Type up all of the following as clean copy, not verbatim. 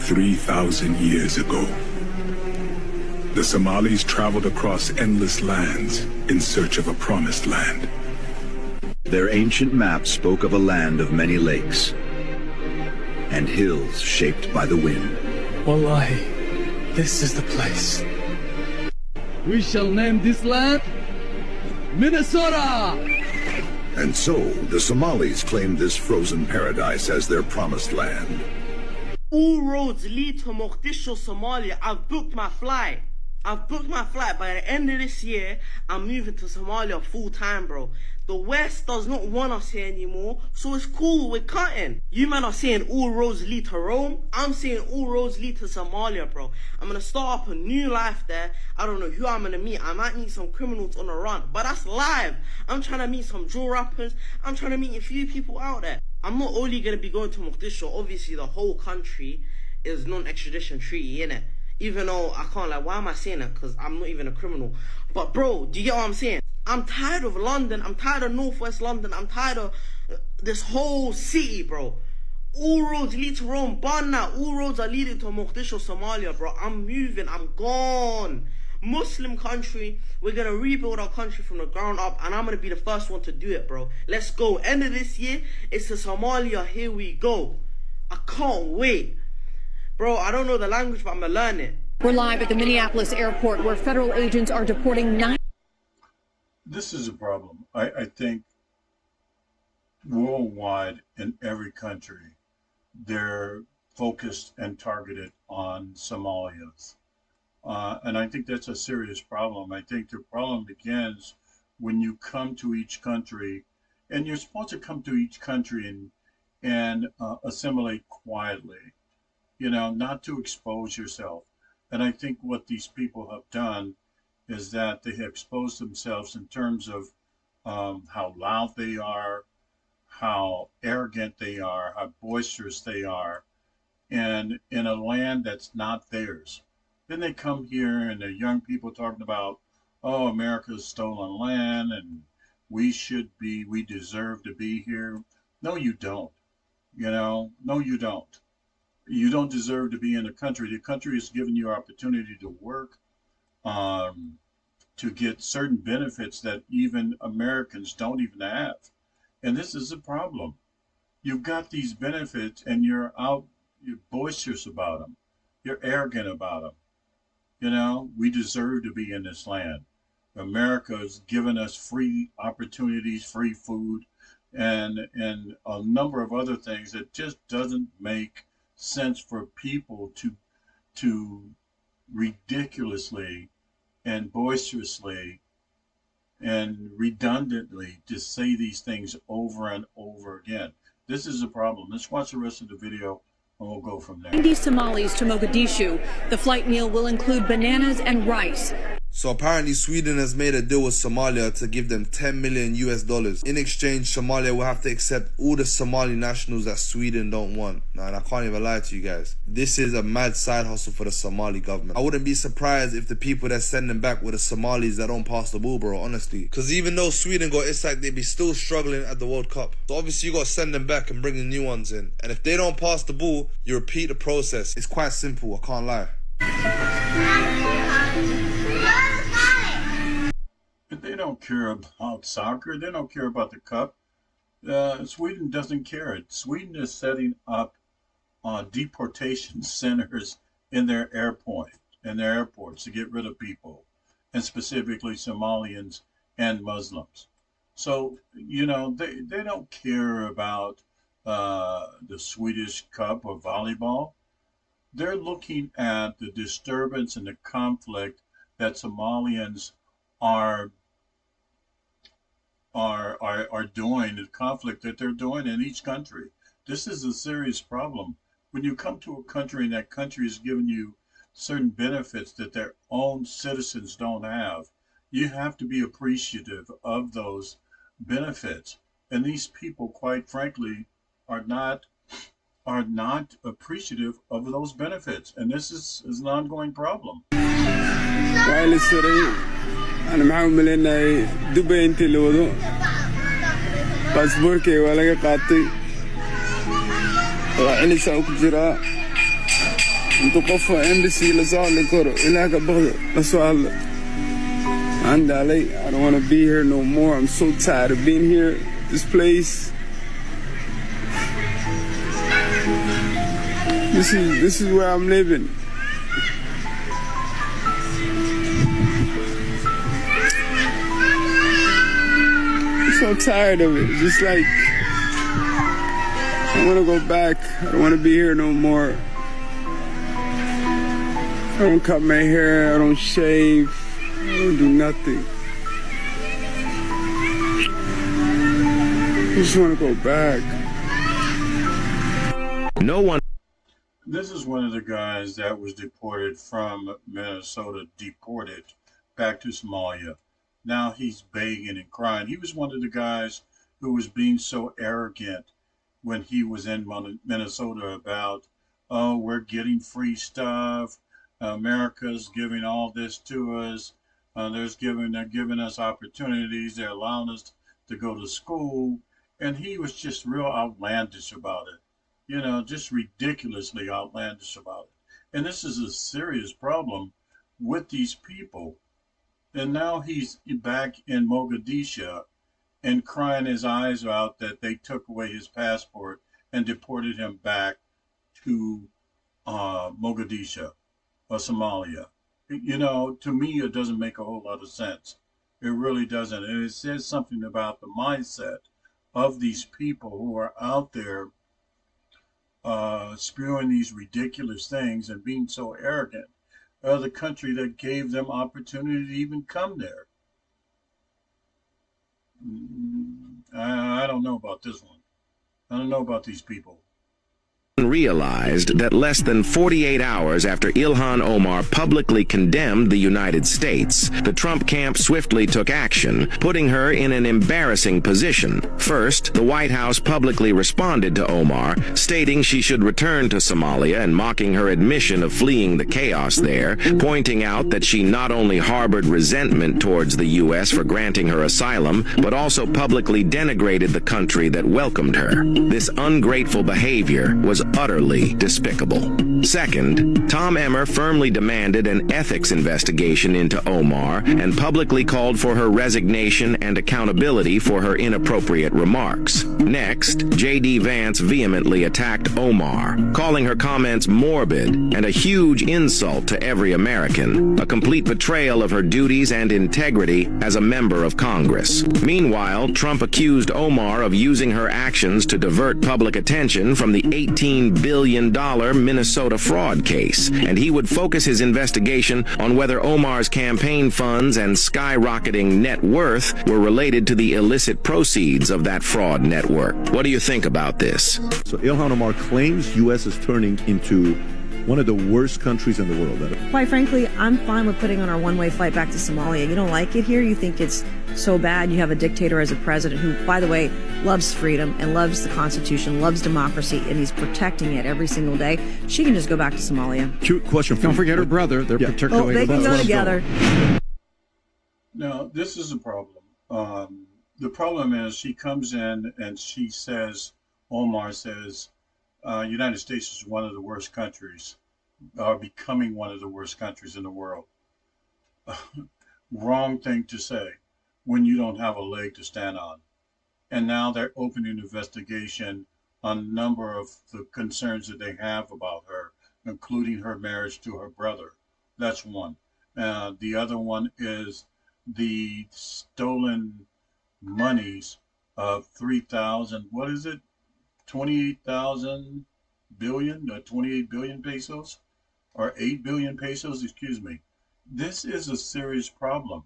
3,000 years ago, the Somalis traveled across endless lands in search of a promised land. Their ancient map spoke of a land of many lakes and hills shaped by the wind. Wallahi, this is the place. We shall name this land Minnesota! And so, the Somalis claimed this frozen paradise as their promised land. All roads lead to Mogadishu, Somalia. I've booked my flight. By the end of this year, I'm moving to Somalia full time, bro. The West does not want us here anymore, so it's cool, we're cutting. You man are saying all roads lead to Rome. I'm saying all roads lead to Somalia, bro. I'm gonna start up a new life there. I don't know who I'm gonna meet. I might meet some criminals on the run, but that's live. I'm trying to meet some drill rappers. I'm trying to meet a few people out there. I'm not only gonna be going to Mogadishu. Obviously, the whole country is non-extradition treaty, innit? Even though I can't, like, why am I saying that? Because I'm not even a criminal. But bro, do you get what I'm saying? I'm tired of London. I'm tired of Northwest London. I'm tired of this whole city, bro. All roads lead to Rome. Bar now, all roads are leading to Mogadishu, Somalia, bro. I'm moving. I'm gone. Muslim country. We're going to rebuild our country from the ground up. And I'm going to be the first one to do it, bro. Let's go. End of this year, it's to Somalia. Here we go. I can't wait. Bro, I don't know the language, but I'm going to learn it. We're live at the Minneapolis airport where federal agents are deporting 9. This is a problem. I think worldwide in every country, they're focused and targeted on Somalians. And I think that's a serious problem. I think the problem begins when you come to each country, and you're supposed to come to each country and assimilate quietly, you know, not to expose yourself. And I think what these people have done is that they have exposed themselves in terms of how loud they are, how arrogant they are, how boisterous they are, and in a land that's not theirs. Then they come here and they're young people talking about, oh, America's stolen land and we deserve to be here. No, you don't. You know, no, you don't. You don't deserve to be in the country. The country has given you opportunity to work, to get certain benefits that even Americans don't even have. And this is a problem. You've got these benefits and you're boisterous about them. You're arrogant about them. You know, we deserve to be in this land. America has given us free opportunities, free food, and a number of other things that just doesn't make sense for people to ridiculously and boisterously and redundantly to say these things over and over again. This is a problem. Let's watch the rest of the video and we'll go from there. 90 Somalis to Mogadishu. The flight meal will include bananas and rice. So apparently Sweden has made a deal with Somalia to give them $10 million US. In exchange, Somalia will have to accept all the Somali nationals that Sweden don't want. Now, and I can't even lie to you guys. This is a mad side hustle for the Somali government. I wouldn't be surprised if the people that send them back were the Somalis that don't pass the ball, bro, honestly. Because even though Sweden got it's like they be still struggling at the World Cup. So obviously you got to send them back and bring the new ones in. And if they don't pass the ball, you repeat the process. It's quite simple, I can't lie. They don't care about soccer. They don't care about the cup. Sweden doesn't care. Sweden is setting up deportation centers in their airports to get rid of people, and specifically Somalians and Muslims. So, you know, they don't care about the Swedish Cup or volleyball. They're looking at the disturbance and the conflict that Somalians are doing, the conflict that they're doing in each country. This is a serious problem. When you come to a country and that country is giving you certain benefits that their own citizens don't have, you have to be appreciative of those benefits. And these people, quite frankly, are not appreciative of those benefits. And this is an ongoing problem. أنا معهم ملنا دبي أنت لودو باسبوركي ولا قاطي وعلي ساوك جرا انتو قفوا embassy لزعل كورو إلاك بغض لسؤال عند علي. I don't want to be here no more. I'm so tired of being here, this place. This is where I'm living. I'm so tired of it. Just like I want to go back. I don't want to be here no more. I don't cut my hair. I don't shave. I don't do nothing. I just want to go back. No one. This is one of the guys that was deported from Minnesota, deported back to Somalia. Now he's begging and crying. He was one of the guys who was being so arrogant when he was in Minnesota about, oh, we're getting free stuff. America's giving all this to us. They're giving us opportunities. They're allowing us to go to school. And he was just real outlandish about it. You know, just ridiculously outlandish about it. And this is a serious problem with these people. And now he's back in Mogadishu and crying his eyes out that they took away his passport and deported him back to Mogadishu or Somalia. You know, to me, it doesn't make a whole lot of sense. It really doesn't. And it says something about the mindset of these people who are out there spewing these ridiculous things and being so arrogant. The country that gave them opportunity to even come there. I don't know about this one. I don't know about these people. Realized that less than 48 hours after Ilhan Omar publicly condemned the United States, the Trump camp swiftly took action, putting her in an embarrassing position. First, the White House publicly responded to Omar, stating she should return to Somalia and mocking her admission of fleeing the chaos there, pointing out that she not only harbored resentment towards the U.S. for granting her asylum, but also publicly denigrated the country that welcomed her. This ungrateful behavior was utterly despicable. Second, Tom Emmer firmly demanded an ethics investigation into Omar and publicly called for her resignation and accountability for her inappropriate remarks. Next, J.D. Vance vehemently attacked Omar, calling her comments morbid and a huge insult to every American, a complete betrayal of her duties and integrity as a member of Congress. Meanwhile, Trump accused Omar of using her actions to divert public attention from the $18 billion Minnesota fraud case, and he would focus his investigation on whether Omar's campaign funds and skyrocketing net worth were related to the illicit proceeds of that fraud network. What do you think about this? So Ilhan Omar claims U.S. is turning into one of the worst countries in the world. Quite frankly, I'm fine with putting on our one-way flight back to Somalia. You don't like it here? You think it's so bad? You have a dictator as a president who, by the way, loves freedom and loves the Constitution, loves democracy, and he's protecting it every single day. She can just go back to Somalia. Question. Don't forget her brother. They're particularly. Oh, they can go together. Now, this is a problem. The problem is she comes in and she says, Omar says, United States is one of the worst countries, are becoming one of the worst countries in the world. Wrong thing to say when you don't have a leg to stand on. And now they're opening an investigation on a number of the concerns that they have about her, including her marriage to her brother. That's one. The other one is the stolen monies of 3,000, what is it? 28,000 billion, 28 billion pesos, or 8 billion pesos, excuse me. This is a serious problem.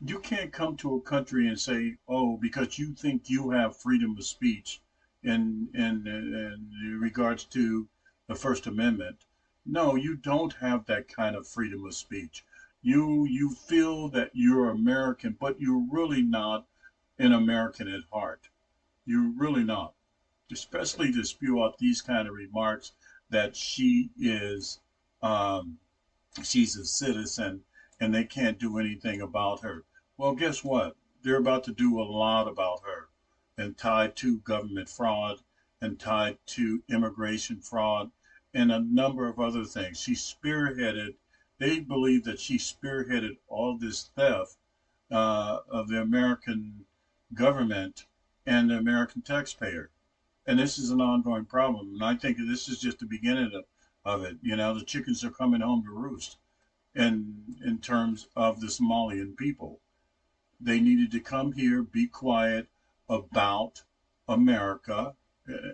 You can't come to a country and say, oh, because you think you have freedom of speech in regards to the First Amendment. No, you don't have that kind of freedom of speech. You feel that you're American, but you're really not an American at heart. You're really not, especially to spew out these kind of remarks that she is, she's a citizen and they can't do anything about her. Well, guess what? They're about to do a lot about her, and tied to government fraud and tied to immigration fraud and a number of other things. They believe that she spearheaded all this theft of the American government and the American taxpayer. And this is an ongoing problem. And I think this is just the beginning of it. You know, the chickens are coming home to roost. And in terms of the Somalian people, they needed to come here, be quiet about America,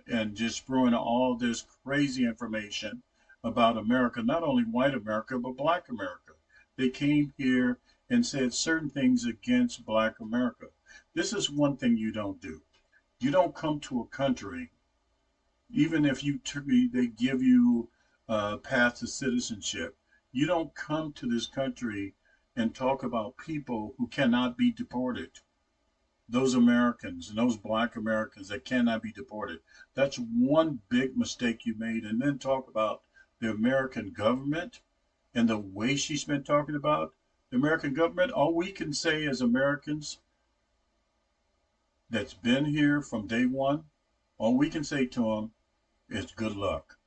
and just throwing all this crazy information about America, not only white America, but black America. They came here and said certain things against black America. This is one thing you don't do. You don't come to a country, even if they give you a path to citizenship, you don't come to this country and talk about people who cannot be deported. Those Americans and those black Americans that cannot be deported. That's one big mistake you made. And then talk about the American government and the way she's been talking about the American government. All we can say as Americans that's been here from day one, all we can say to them is good luck.